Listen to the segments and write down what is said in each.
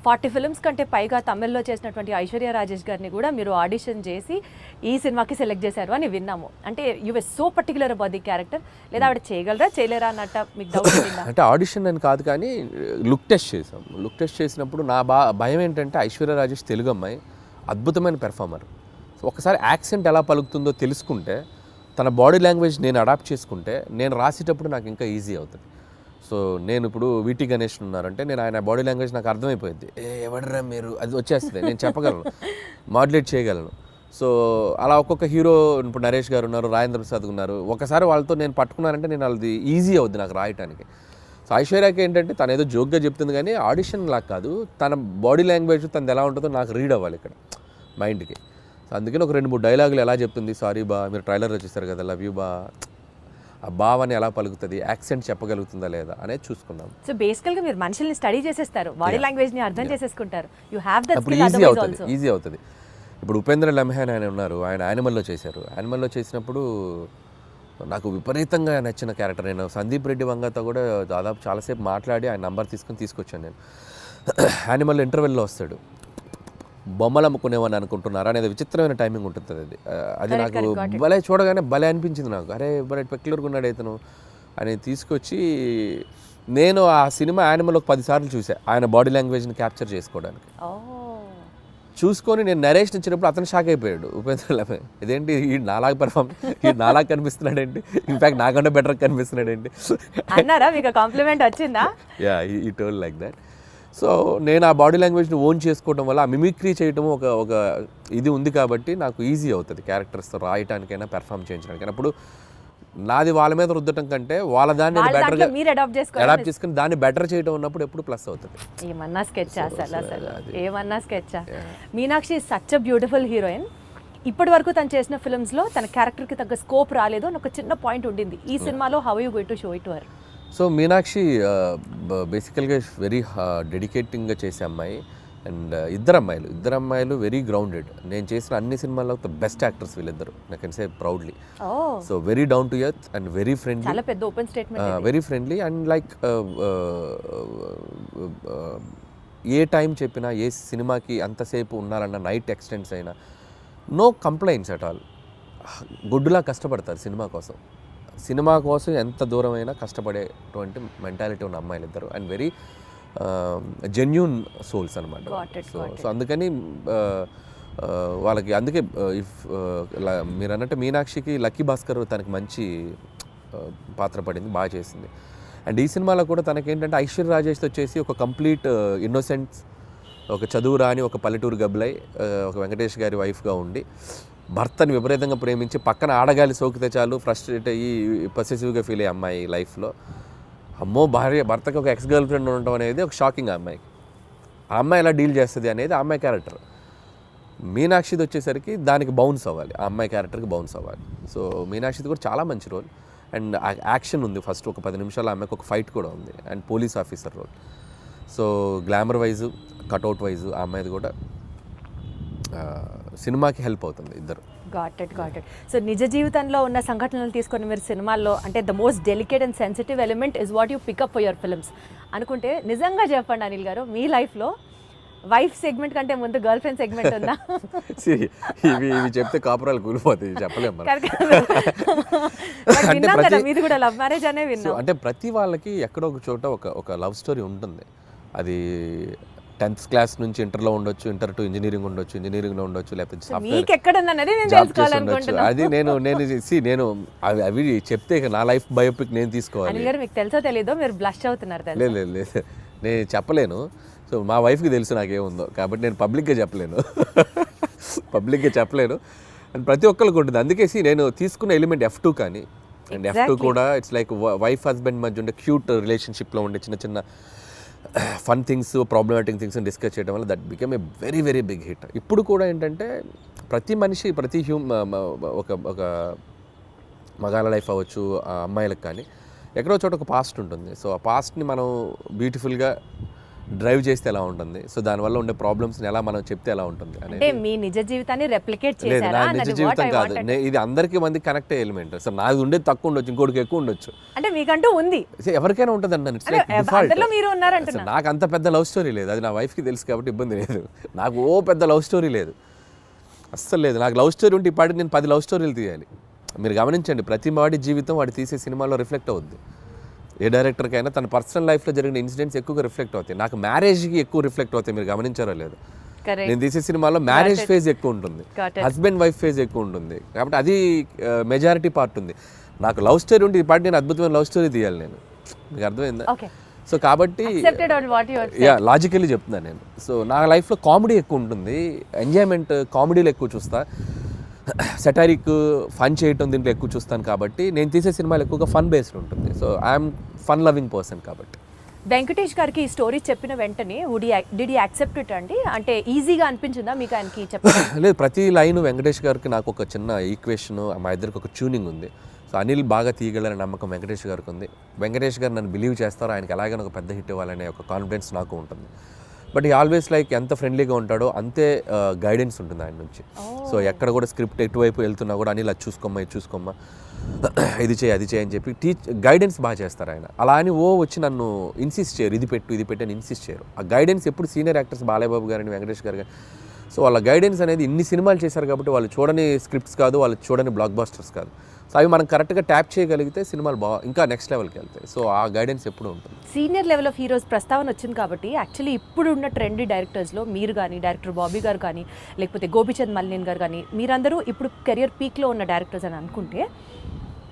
40 films కంటే పైగా తమిళ్లో చేసినటువంటి ఐశ్వర్య రాజేష్ గారిని కూడా మీరు ఆడిషన్ చేసి ఈ సినిమాకి సెలెక్ట్ చేశారు అని విన్నాము. అంటే you were so particular about the character, లేదా ఆవిడ చేయగలరా చేయలేరా అన్నట్ట మీకు డౌట్ ఉందా? అంటే ఆడిషన్ అని కాదు కానీ లుక్ టెస్ట్ చేసాం. లుక్ టెస్ట్ చేసినప్పుడు నా భయం ఏంటంటే ఐశ్వర్య రాజేష్ తెలుగు అమ్మాయి, అద్భుతమైన పెర్ఫార్మర్. సో ఒకసారి యాక్సెంట్ ఎలా పలుకుతుందో తెలుసుకుంటే, తన బాడీ లాంగ్వేజ్ నేను అడాప్ట్ చేసుకుంటే, నేను రాసేటప్పుడు నాకు ఇంకా ఈజీ అవుతుంది. సో నేను ఇప్పుడు వీటీ గణేష్ ఉన్నారంటే నేను ఆయన బాడీ లాంగ్వేజ్ నాకు అర్థమైపోయింది. ఎవడరా మీరు, అది వచ్చేస్తుంది, నేను చెప్పగలను, మాడ్యులేట్ చేయగలను. సో అలా ఒక్కొక్క హీరో, ఇప్పుడు నరేష్ గారు ఉన్నారు, రాజేంద్ర ప్రసాద్ ఉన్నారు, ఒకసారి వాళ్ళతో నేను పట్టుకున్నానంటే నేను వాళ్ళది ఈజీ అవుద్ది నాకు రాయటానికి. సో ఐశ్వర్యకి ఏంటంటే తను ఏదో జోక్గా చెప్తుంది కానీ ఆడిషన్ లాగా కాదు, తన బాడీ లాంగ్వేజ్ తనది ఎలా ఉంటుందో నాకు రీడ్ అవ్వాలి ఇక్కడ మైండ్కి. సో అందుకని ఒక 2-3 డైలాగులు ఎలా చెప్తుంది, సారీ బా, మీరు ట్రైలర్లో చూస్తారు కదా, లవ్ యూ బా, ఆ భావాన్ని ఎలా పలుకుతుంది, యాక్సెంట్ చెప్పగలుగుతుందా లేదా అనేది చూసుకున్నాం. సో బేసికల్గా మీరు మనుషుల్ని స్టడీ చేసేస్తారు, బాడీ లాంగ్వేజ్ని అర్థం చేసేసుకుంటారు. You have that skill, easy అవుతుంది. ఇప్పుడు ఉపేంద్ర లమ్హాన్ ఆయన ఉన్నారు, ఆయన యానిమల్లో చేశారు. యానిమల్లో చేసినప్పుడు నాకు విపరీతంగా నచ్చిన క్యారెక్టర్. నేను సందీప్ రెడ్డి వంగతో కూడా దాదాపు చాలాసేపు మాట్లాడి ఆయన నంబర్ తీసుకొచ్చాను నేను. యానిమల్ ఇంటర్వెల్లో వస్తాడు, బొమ్మలు అమ్ముకునేవని అనుకుంటున్నారా అనేది విచిత్రమైన టైమింగ్ ఉంటుంది. అది నాకు భలే, చూడగానే భలే అనిపించింది నాకు. అరే భలే పెక్యులర్గా ఉన్నాడు ఇతను అని తీసుకొచ్చి, నేను ఆ సినిమా యానిమల్ ఒక 10 సార్లు చూసా ఆయన బాడీ లాంగ్వేజ్ని క్యాప్చర్ చేసుకోవడానికి. చూసుకొని నేను నరేష్ ఇచ్చినప్పుడు అతను షాక్ అయిపోయాడు, ఉపేంద్ర లమ్హాన్, ఇదేంటి ఈ నాలాగా నాలాగా కనిపిస్తున్నాడేంటి, ఇన్ఫ్యాక్ట్ నాకంటే బెటర్ కనిపిస్తున్నాడేంటి అన్నారా? మీకు కాంప్లిమెంట్ వచ్చిందా? యా, ఈ టోల్ లైక్ దట్. సో నేను ఆ బాడీ లాంగ్వేజ్ని ఓన్ చేసుకోవడం వల్ల, ఆ మిమిక్రీ చేయడం ఒక ఇది ఉంది కాబట్టి నాకు ఈజీ అవుతుంది క్యారెక్టర్స్తో రాయటానికైనా పెర్ఫామ్ చేయించడానికైనా. అప్పుడు నాది వాళ్ళ మీద రుద్దటం కంటే వాళ్ళ దాన్ని బెటర్గా అడాప్ట్ చేసుకుని దాన్ని బెటర్ చేయడం ఉన్నప్పుడు ఎప్పుడు ప్లస్ అవుతుంది. ఏమన్నా స్కెచ్ ఏమన్నా sketch. Meenakshi is such a beautiful heroine. ఇప్పటి వరకు తను చేసిన ఫిల్మ్స్లో తన క్యారెక్టర్కి తగ్గ స్కోప్ రాలేదు అని ఒక చిన్న పాయింట్ ఉండింది. ఈ సినిమాలో how you going to show it to her? So Meenakshi బేసికల్గా వెరీ డెడికేటింగ్గా చేసే అమ్మాయి. అండ్ ఇద్దరు అమ్మాయిలు వెరీ గ్రౌండెడ్. నేను చేసిన అన్ని సినిమాల్లో ద బెస్ట్ యాక్టర్స్ వీళ్ళిద్దరు, I can say proudly. So very down to earth and very friendly, చాలా పెద్ద open statement, very friendly. And like A time చెప్పినా, ఏ సినిమాకి అంతసేపు ఉన్నారన్న, నైట్ ఎక్స్టెండ్స్ అయినా, నో కంప్లైంట్స్ అట్ ఆల్. గుడ్డులా కష్టపడతారు సినిమా కోసం ఎంత దూరమైనా కష్టపడేటువంటి మెంటాలిటీ ఉన్న అమ్మాయిలు ఇద్దరు. అండ్ వెరీ జెన్యూన్ సోల్స్ అనమాట. సో అందుకని వాళ్ళకి, అందుకే ఇఫ్ మీరు అన్నట్టు మీనాక్షికి లక్కీ భాస్కర్ తనకి మంచి పాత్ర పడింది, బాగా చేసింది. అండ్ ఈ సినిమాలో కూడా తనకేంటంటే ఐశ్వర్య రాజేష్తో వచ్చేసి ఒక కంప్లీట్ ఇన్నోసెన్స్, ఒక చదువు రాని ఒక పల్లెటూరు గబ్బలై ఒక వెంకటేష్ గారి వైఫ్గా ఉండి భర్తని విపరీతంగా ప్రేమించి పక్కన ఆడగాలి సోకితే చాలు ఫ్రస్ట్రేట్ అయ్యి పొసెసివ్గా ఫీల్ అయ్యే అమ్మాయి లైఫ్లో. అమ్మో, భర్తకి ఒక ఎక్స్ గర్ల్ ఫ్రెండ్ ఉండటం అనేది ఒక షాకింగ్. ఆ అమ్మాయి ఎలా డీల్ చేస్తుంది అనేది ఆ అమ్మాయి క్యారెక్టర్. మీనాక్షిది వచ్చేసరికి దానికి బౌన్స్ అవ్వాలి, ఆ అమ్మాయి క్యారెక్టర్కి బౌన్స్ అవ్వాలి. సో మీనాక్షిది కూడా చాలా మంచి రోల్. అండ్ యాక్షన్ ఉంది, ఫస్ట్ ఒక 10 నిమిషాలు అమ్మాయికి ఒక ఫైట్ కూడా ఉంది. And police officer role. So glamour wise, cutout wise ఆ అమ్మాయిది కూడా సినిమాకి హెల్ప్ అవుతుంది ఇద్దరు. Got it. సో నిజ జీవితంలో ఉన్న సంఘటనలు తీసుకొని మీరు సినిమాల్లో, అంటే the most delicate and sensitive element is what you pick up for your films అనుకుంటే, నిజంగా చెప్పండి అనిల్ గారు, మీ లైఫ్లో వైఫ్ సెగ్మెంట్ కంటే ముందు గర్ల్ ఫ్రెండ్ సెగ్మెంట్ ఉందా? ఇవి చెప్తే కాపురాలు కూలిపోతాయి, చెప్పలేము. మీది కూడా లవ్ మ్యారేజ్ అనే విన్నాం. అంటే ప్రతి వాళ్ళకి ఎక్కడో ఒక చోట ఒక లవ్ స్టోరీ ఉంటుంది. అది 10th క్లాస్ నుంచి ఇంటర్లో ఉండొచ్చు, ఇంటర్ టు ఇంజనీరింగ్ ఉండొచ్చు, ఇంజనీరింగ్లో ఉండొచ్చు, లేకపోతే అది నేను అవి చెప్తే నా లైఫ్ బయోపిక్ నేను తీసుకోవాలి. మీకు తెలుసో తెలీదో మీరు బ్లష్ అవుతున్నారు. లేదు, నేను చెప్పలేను. సో మా వైఫ్కి తెలుసు నాకేముందో, కాబట్టి నేను పబ్లిక్గా చెప్పలేను. అండ్ ప్రతి ఒక్కరికి ఉంటుంది. అందుకే నేను తీసుకున్న ఎలిమెంట్ F2 కానీ, అండ్ F2 కూడా ఇట్స్ లైక్ వైఫ్ హస్బెండ్ మధ్య ఉండే క్యూట్ రిలేషన్షిప్లో ఉండే చిన్న చిన్న fun things, problematic things discuss చేయడం వల్ల that become a very very big hit. ఇప్పుడు కూడా ఏంటంటే ప్రతి మనిషి, ప్రతి ఒక మగాళ్ళ లైఫ్ అవ్వచ్చు, అమ్మాయిలకు కానీ ఎక్కడో చోట ఒక పాస్ట్ ఉంటుంది. సో ఆ పాస్ట్ని మనం బ్యూటిఫుల్గా డ్రైవ్ చేస్తే ఎలా ఉంటుంది, సో దానివల్ల ఉండే ప్రాబ్లమ్స్ని ఎలా మనం చెప్తే ఎలా ఉంటుంది అంటే అనేది. మీ నిజ జీవితాన్ని రెప్లికేట్ లేదు, చేశారా నా నిజ అన్నది జీవితం what I కాదు, wanted. ఇది అందరికీ మంది కనెక్ట్ అయ్యే ఎలిమెంట్. సో నాది ఉండేది తక్కువ ఉండొచ్చు, ఇంకోటికి ఎక్కువ ఉండొచ్చు, అంటే మీకంటూ ఉంది, సో ఎవరికైనా ఉంటుంది అన్న. అంటే అందరిలో మీరు ఉన్నారంటున్నా. నాకు అంత పెద్ద లవ్ స్టోరీ లేదు, అది నా వైఫ్కి తెలుసు కాబట్టి ఇబ్బంది లేదు. నాకు పెద్ద లవ్ స్టోరీ లేదు, అస్సలు లేదు. నాకు లవ్ స్టోరీ ఉంటే ఇప్పటికి నేను 10 లవ్ స్టోరీలు తీయాలి. మీరు గమనించండి, ప్రతి వాడి జీవితం వాడు తీసే సినిమాలో రిఫ్లెక్ట్ అవుద్ది. ఏ డైరెక్టర్కైనా తన పర్సనల్ లైఫ్లో జరిగిన ఇన్సిడెంట్స్ ఎక్కువగా రిఫ్లెక్ట్ అవుతాయి. నాకు మ్యారేజ్కి ఎక్కువ రిఫ్లెక్ట్ అవుతాయి, మీరు గమనించారో లేదు. Correct. నేను తీసే సినిమాలో మ్యారేజ్ ఫేజ్ ఎక్కువ ఉంటుంది, Got it. Husband wife phase ఎక్కువ ఉంటుంది, కాబట్టి అది మెజారిటీ పార్ట్ ఉంది. నాకు లవ్ స్టోరీ ఉంటే ఇప్పటి నేను అద్భుతమైన లవ్ స్టోరీ తీయాలి నేను, మీకు అర్థమైందా? ఓకే, సో కాబట్టి accepted on what you are saying. Yeah logically చెప్తున్నాను నేను. సో నా లైఫ్లో కామెడీ ఎక్కువ ఉంటుంది, ఎంజాయ్మెంట్ కామెడీలో ఎక్కువ చూస్తా, సెటారిక్ ఫన్ చేయటం దీంట్లో ఎక్కువ చూస్తాను. కాబట్టి నేను తీసే సినిమాలు ఎక్కువగా ఫన్ బేస్డ్ ఉంటుంది. So I'm fun loving person కాబట్టి. వెంకటేష్ గారికి ఈ స్టోరీ చెప్పిన వెంటనే డిడ్ యూ యాక్సెప్ట్ ఇట్ అండి? అంటే ఈజీగా అనిపించిందా మీకు ఆయనకి చెప్పడం? లేదు, ప్రతి లైన్ వెంకటేష్ గారికి నాకు ఒక చిన్న ఈక్వేషన్, మా ఇద్దరికి ఒక ట్యూనింగ్ ఉంది. సో అనిల్ బాగా తీయగలరనే నమ్మకం వెంకటేష్ గారికి ఉంది. వెంకటేష్ గారు నన్ను బిలీవ్ చేస్తారో, ఆయనకి ఎలాగైనా ఒక పెద్ద హిట్ ఇవ్వాలనే ఒక కాన్ఫిడెన్స్ నాకు ఉంటుంది. బట్ ఈ ఆల్వేస్ లైక్ ఎంత ఫ్రెండ్లీగా ఉంటాడో అంతే గైడెన్స్ ఉంటుంది ఆయన నుంచి. సో ఎక్కడ కూడా స్క్రిప్ట్ ఎటువైపు వెళ్తున్నా కూడా అనిల్ అది చూసుకోమ్మా, ఇది చూసుకోమ్మా, ఇది చేయి, అది చేయి అని చెప్పి గైడెన్స్ బాగా చేస్తారు ఆయన. అలా అని వచ్చి నన్ను ఇన్సిస్ట్ చేయరు, ఇది పెట్టు అని ఇన్సిస్ట్ చేయరు. ఆ గైడెన్స్ ఎప్పుడు సీనియర్ యాక్టర్స్ బాలయ్యబాబు గారిని, వెంకటేష్ గారు, సో వాళ్ళ గైడెన్స్ అనేది ఇన్ని సినిమాలు చేశారు కాబట్టి వాళ్ళు చూడని స్క్రిప్ట్స్ కాదు, వాళ్ళు చూడని బ్లాక్ బస్టర్స్ కాదు. సో అవి మనం కరెక్ట్గా ట్యాప్ చేయగలిగితే సినిమాలు ఇంకా నెక్స్ట్ లెవెల్కి వెళ్తాయి. సో ఆ గైడెన్స్ ఎప్పుడు ఉంటుంది. సీనియర్ లెవెల్ ఆఫ్ హీరోస్ ప్రస్తావన వచ్చింది కాబట్టి యాక్చువల్లీ ఇప్పుడు ఉన్న ట్రెండీ డైరెక్టర్స్లో మీరు కానీ, డైరెక్టర్ బాబీ గారు కానీ, లేకపోతే గోపిచంద్ మల్లిన్ గారు కానీ, మీరందరూ ఇప్పుడు కెరియర్ పీక్లో ఉన్న డైరెక్టర్స్ అని అనుకుంటే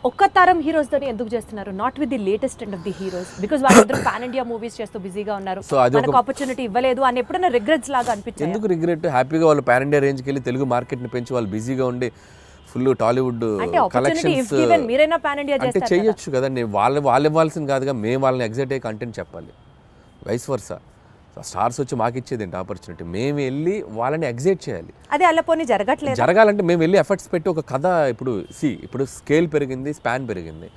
ఒక్క తరం హీరోస్తోనే ఎందుకు చేస్తున్నారు? Not with the latest and of the heroes, because వాళ్ళందరూ పాన్ ఇండియా మూవీస్ చేస్తూ బిజీగా ఉన్నారు, సో అది మనకు ఆపర్చునిటీ ఇవ్వలేదు అని ఎప్పుడైనా రిగ్రెట్స్ లాగా అనిపించింది? ఎందుకు రిగ్రెట్? హ్యాపీగా వాళ్ళు పాన్ ఇండియా రేంజ్కి వెళ్ళి తెలుగు మార్కెట్ని పెంచి వాళ్ళు బిజీగా ఉండి ఫుల్ టాలీవుడ్ కలెక్షన్స్ మీరైనా పాన్ ఇండియా అంటే చేయొచ్చు కదండి. వాళ్ళు ఇవ్వాల్సింది కాదుగా, మేము వాళ్ళని ఎగ్జైట్ అయ్యే కంటెంట్ చెప్పాలి, వైస్ వర్సా. స్టార్స్ వచ్చి మాకు ఇచ్చేది ఏంటి ఆపర్చునిటీ? మేము వెళ్ళి వాళ్ళని ఎగ్జైట్ చేయాలి. అదే అలా పోనీ జరగాలంటే మేము వెళ్ళి ఎఫర్ట్స్ పెట్టి ఒక కథ, ఇప్పుడు స్కేల్ పెరిగింది, స్పాన్ పెరిగింది.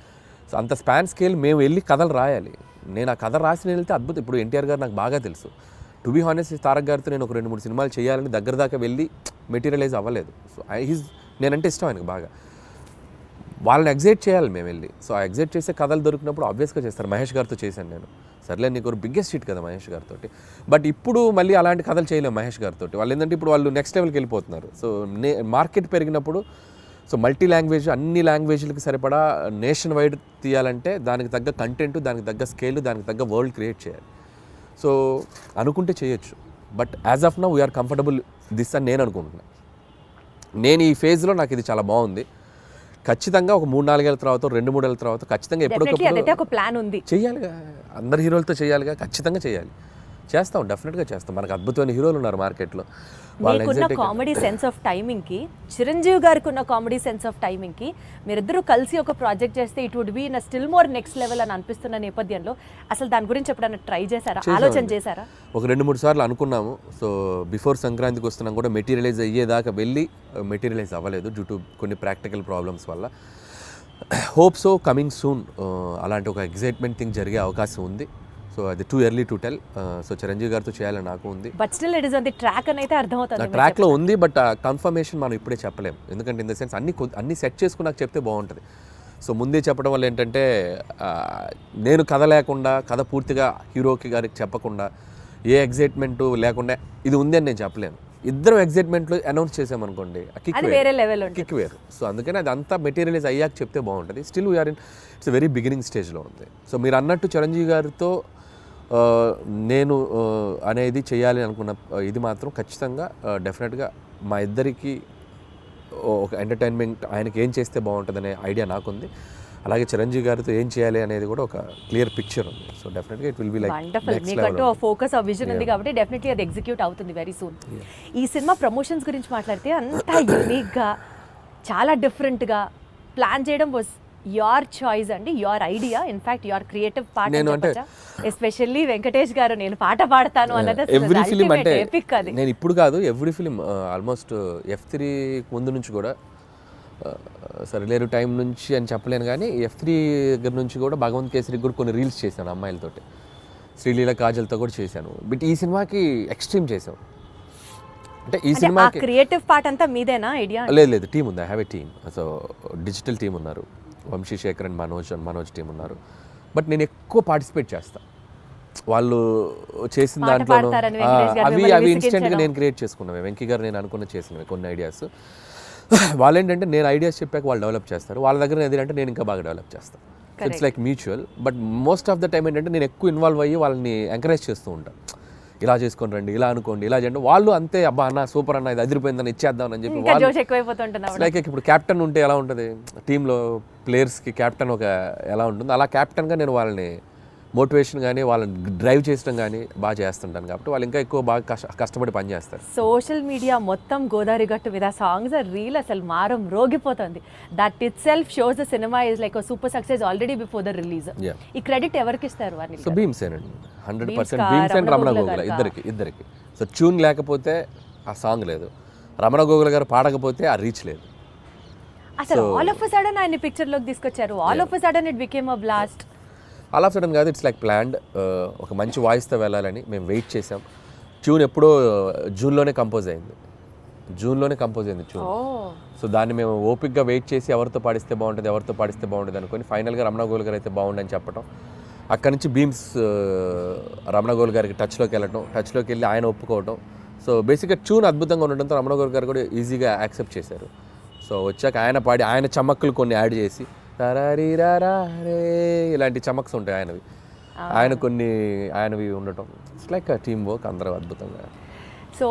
సో అంత స్పాన్ స్కేల్ మేము వెళ్ళి కథలు రాయాలి. నేను ఆ కథ రాసి వెళ్తే అద్భుతం. ఇప్పుడు ఎన్టీఆర్ గారు నాకు బాగా తెలుసు. టు బీ హానెస్ట్, తారక్ గారితో నేను ఒక 2-3 సినిమాలు చేయాలని దగ్గర దాకా వెళ్ళి మెటీరియలైజ్ అవ్వలేదు. సో నేనంటే ఇష్టం ఆయనకు బాగా. వాళ్ళని ఎగ్జైట్ చేయాలి మేము వెళ్ళి. సో ఆ ఎగ్జైట్ చేసే కథలు దొరికినప్పుడు ఆబ్వియస్గా చేస్తారు. మహేష్ గారితో చేశాను నేను, సర్లే నీకు ఒక బిగ్గెస్ట్ హిట్ కదా మహేష్ గారితో. బట్ ఇప్పుడు మళ్ళీ అలాంటి కథలు చేయలేము మహేష్ గారితో. వాళ్ళు ఏంటంటే ఇప్పుడు వాళ్ళు నెక్స్ట్ లెవెల్కి వెళ్ళిపోతున్నారు. సో మార్కెట్ పెరిగినప్పుడు, సో మల్టీ లాంగ్వేజ్, అన్ని లాంగ్వేజ్లకి సరిపడా నేషన్ వైడ్ తీయాలంటే దానికి తగ్గ కంటెంట్, దానికి తగ్గ స్కేల్, దానికి తగ్గ వరల్డ్ క్రియేట్ చేయాలి. సో అనుకుంటే చేయొచ్చు. But as of now we're comfortable this అని నేను అనుకుంటున్నాను. నేను ఈ ఫేజ్లో నాకు ఇది చాలా బాగుంది. ఖచ్చితంగా ఒక 3-4 ఏళ్ళ తర్వాత, 2-3 ఏళ్ళ తర్వాత ఖచ్చితంగా ఎప్పటికప్పుడు ప్లాన్ ఉంది, చేయాలిగా. అందరు హీరోలతో చేయాలిగా, ఖచ్చితంగా చేయాలి. చేస్తాం, డెఫినెట్గా చేస్తాం. మనకు అద్భుతమైన హీరోలు ఉన్నారు మార్కెట్లో. మీకున్న కామెడీ సెన్స్ ఆఫ్ టైమింగ్కి, చిరంజీవి గారికి ఉన్న కామెడీ సెన్స్ ఆఫ్ టైమింగ్కి మీరిద్దరూ కలిసి ఒక ప్రాజెక్ట్ చేస్తే it would be in still more next level అని అనిపిస్తున్న నేపథ్యంలో అసలు దాని గురించి ఎప్పుడైనా ట్రై చేశారా, ఆలోచన చేశారా? ఒక 2-3 సార్లు అనుకున్నాము. సో బిఫోర్ సంక్రాంతికి వస్తున్నాం కూడా మెటీరియలైజ్ అయ్యేదాకా వెళ్ళి మెటీరియలైజ్ అవ్వలేదు డ్యూ టు కొన్ని ప్రాక్టికల్ ప్రాబ్లమ్స్ వల్ల. హోప్ సో కమింగ్ సూన్ అలాంటి ఒక ఎగ్జైట్మెంట్ థింగ్ జరిగే అవకాశం ఉంది. సో అది too early to tell. So Chiranjeevi గారితో చేయాలని నాకు ఉంది. But still it is on the track అని అయితే అర్థమవుతుంది. ట్రాక్లో ఉంది, బట్ కన్ఫర్మేషన్ మనం ఇప్పుడే చెప్పలేము. ఎందుకంటే ఇన్ ద సెన్స్ అన్ని సెట్ చేసుకుని నాకు చెప్తే బాగుంటుంది. సో ముందే చెప్పడం వల్ల ఏంటంటే నేను కథ లేకుండా, కథ పూర్తిగా హీరోకి గారికి చెప్పకుండా, ఏ ఎగ్జైట్మెంట్ లేకుండా ఇది ఉంది అని నేను చెప్పలేను. ఇద్దరం ఎగ్జైట్మెంట్లో అనౌన్స్ చేసామనుకోండి, కిక్ వేరు. సో అందుకని అది అంతా మెటీరియలైజ్ అయ్యాక చెప్తే బాగుంటుంది. Still we're in it's very beginning స్టేజ్లో ఉంది. సో మీరు అన్నట్టు చిరంజీవి గారితో నేను అనేది చేయాలి అనుకున్న ఇది మాత్రం ఖచ్చితంగా డెఫినెట్గా మా ఇద్దరికి ఒక ఎంటర్టైన్మెంట్, ఆయనకి ఏం చేస్తే బాగుంటుందనే ఐడియా నాకుంది. అలాగే చిరంజీవి గారితో ఏం చేయాలి అనేది కూడా ఒక క్లియర్ పిక్చర్ ఉంది. సో డెఫినెట్గా ఇట్ విల్ బి లైక్ మీకంటూ ఫోకస్, విజన్ ఉంది కాబట్టి డెఫినెట్లీ అది ఎగ్జిక్యూట్ అవుతుంది వెరీ సూన్. ఈ సినిమా ప్రమోషన్స్ గురించి మాట్లాడితే అంతా యూనిక్గా, చాలా డిఫరెంట్గా ప్లాన్ చేయడం వాజ్ యువర్ చాయిస్ అండి, your idea, in fact your creative part. Especially Venkatesh గారు నేను పాట పాడతాను అన్నది ఎవ్రీ ఫిలిం అంటే ఎపిక్. అది నేను ఇప్పుడు కాదు, ఎవ్రీ ఫిలిం ఆల్మోస్ట్ F3 ముందు నుంచి కూడా, సరిలేరు టైం నుంచి అని చెప్పలేను కానీ F3 దగ్గర నుంచి కూడా భగవంత్ కేసరికి కూడా కొన్ని రీల్స్ చేశాను అమ్మాయిలతోటి. శ్రీలీల కాజల్తో కూడా చేశాను. బట్ ఈ సినిమాకి ఎక్స్ట్రీమ్ చేసాం. అంటే ఈ అంటే ఆ సినిమాకి క్రియేటివ్ పార్ట్ అంతా మీదేనా ఐడియా? లేదు టీం ఉంది. I have a team. So digital team ఉన్నారు, వంశీ శేఖర్ అండ్ మనోజ్ టీం ఉన్నారు. బట్ నేను ఎక్కువ పార్టిసిపేట్ చేస్తాను. వాళ్ళు చేసిన పాట దాంట్లో పాడతారని వెంకటేష్ గారు అవి మిమ్మల్ని అవి ఇన్స్టెంట్గా విసిగించడం. నేను క్రియేట్ చేసుకున్నవి. వెంకీ గారు నేను అనుకున్న చేసినవి కొన్ని ఐడియాస్. వాళ్ళు ఏంటంటే నేను ఐడియాస్ చెప్పాక వాళ్ళు డెవలప్ చేస్తారు. వాళ్ళ దగ్గర ఏదంటే నేను ఇంకా బాగా డెవలప్ చేస్తాను. So it's like mutual. But most of the time ఏంటంటే నేను ఎక్కువ ఇన్వాల్వ్ అయ్యి వాళ్ళని ఎంకరేజ్ చేస్తూ ఉంటాను. ఇలా చేసుకొని రండి, ఇలా అనుకోండి, ఇలా చేయండి. వాళ్ళు అంతే, అబ్బా అన్న సూపర్ అన్న, ఇది అదిరిపోయిందని ఇచ్చేద్దాం అని చెప్పి ఇంకా జోష్ ఎక్కువైపోతుంటున్నావు. లైక్ ఇప్పుడు కెప్టెన్ ఉంటే ఎలా ఉంటుంది టీంలో, ప్లేయర్స్కి కెప్టెన్ ఒక ఎలా ఉంటుంది, అలా కెప్టెన్గా నేను వాళ్ళని మోటివేషన్ కానీ వాళ్ళని డ్రైవ్ చేయడం కానీ బాగా చేస్తుంటాను. కాబట్టి వాళ్ళు ఇంకా ఎక్కువ బాగా కష్టపడి పని చేస్తారు. సోషల్ మీడియా మొత్తం గోదావరి గట్టు మీద సాంగ్స్ రీల్ అసలు మారం రోగిపోతుంది. That itself shows the cinema is like super success already before the release. ఈ క్రెడిట్ ఎవరికి ఇస్తారు? సో భీమ్సేనండి, 100% భీమ్సేన్, రమణ గోగుల ఇద్దరికి. సో ట్యూన్ లేకపోతే ఆ సాంగ్ లేదు, రమణ గోగుల గారు పాడకపోతే ఆ రీచ్ లేదు. అసలు ఆల్ ఆఫ్ అ సడన్ ఆయన పిక్చర్ లోకి తీసుకొచ్చారు. All of a sudden it became a blast. All of sudden కాదు, ఇట్స్ లైక్ ప్లాన్డ్. ఒక మంచి వాయిస్తో వెళ్ళాలని మేము వెయిట్ చేసాం. ట్యూన్ ఎప్పుడో జూన్లోనే కంపోజ్ అయింది ట్యూన్. సో దాన్ని మేము ఓపిక్గా వెయిట్ చేసి ఎవరితో పాడిస్తే బాగుంటుంది అనుకొని ఫైనల్గా రమణ గోల్ గారు అయితే బాగుండని చెప్పడం. అక్కడి నుంచి బీమ్స్ రమణ గోల్ గారికి టచ్లోకి వెళ్ళి ఆయన ఒప్పుకోవడం. సో బేసిక్గా ట్యూన్ అద్భుతంగా ఉండడంతో రమణ గోల్ గారు కూడా ఈజీగా యాక్సెప్ట్ చేశారు. సో వచ్చాక ఆయన పాడి ఆయన చమక్కులు కొన్ని యాడ్ చేసి రే ఇలాంటి చమక్స్ ఉంటాయి ఆయనవి కొన్ని ఆయనవి ఉండటం. ఇట్స్ లైక్ టీమ్ వర్క్, అందరూ అద్భుతంగా. సో